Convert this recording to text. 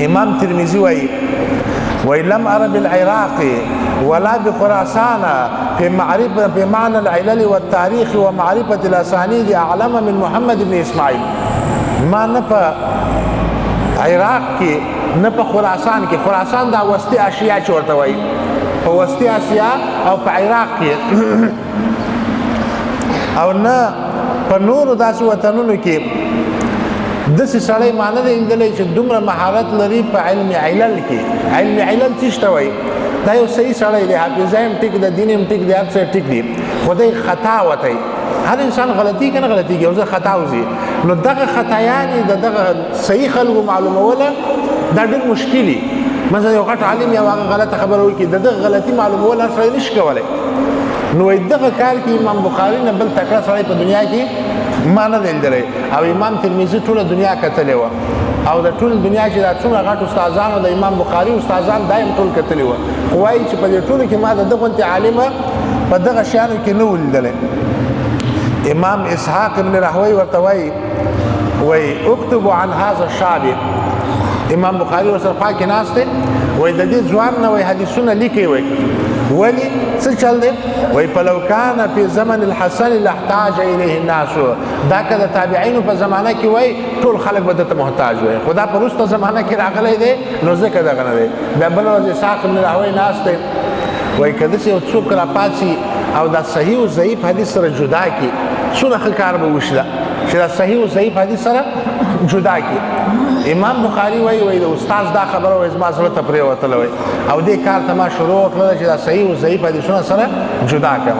امام ترمذی وی لم ار بالعراق ولا بخراسان في معنى العلل والتاريخ ومعرفة الاسانيد اعلم من محمد بن اسماعیل. ما نه په عراق کې نه په خراسان کې، خراسان دا وسطی اشیا چې ورته وایي، په وسطی اسیا او په عراق کې او نه په نورو داسې وطنونو کې داسې سړی ما نه دی لیدلی چې دومره مهارت لري په علم علل کې. علم علل څه ته وایي؟ دا یو صحیح سړی دی، حافظه هم ټیک ده، دین هم ټیک دی، هر څه ټیک دی، خو دی خطا وتی. هر انسان غلطي که نه غلطي او زه خطا وځي، نو دغه خطایانې د دغه صحیح خلکو معلوموله دا ډېر مشکل دي. مثلا یو غټ عالم یو هغه غلطه خبره وکړي، د دغه غلطي معلومول هر سړی نشي کولی. نو دغه کار کې امام بخاري نه بل تکړه سړی په دنیا کې ما نه دی لیدلی. او امام ترمذي ټوله دنیا کتلې وه، او د ټول دنیا چې دا څومره غټ استادان او د امام بخاري استادان دا هم ټول کتلې وه، خو وایي چې په دې ټولو کې ما د دغه غوندې عالمه په دغه شیانو کې نه و لیدلی. امام اسحاق ابن راهوی ورته وایي اکتب عن هذا الشعب. امام بخاري ورسره خوا کې ناست دی، وایي د دې ځوان نه وایي حدیثونه لیکي. ولې څه چل دی؟ وایي فلو کان فی زمن الحسن لاحتاج الیه الناس. دا که د تابعینو په زمانه کې وایي ټول خلک به دته محتاج وي، خو دا په وروسته زمانه کې راغلی دی نو ځکه دغه نه دی. بیا بله ورځ اسحاق ابن راهوی ناست دی، وایي که داسې یو څوک راپاڅي او دا صحیح و ضعیف حدیث سره جدا کړي، څونه ښه کار به وشي چې دا صحیح و ضعیف حدیث سره جدا کړي. امام بخاري وایي د استاد دا خبره وایي زما زړه ته پرېوتله وایي، او دې کار ته ما شروع وکړله چې دا صحیح و ضعیف حدیثونه سره جدا کړم.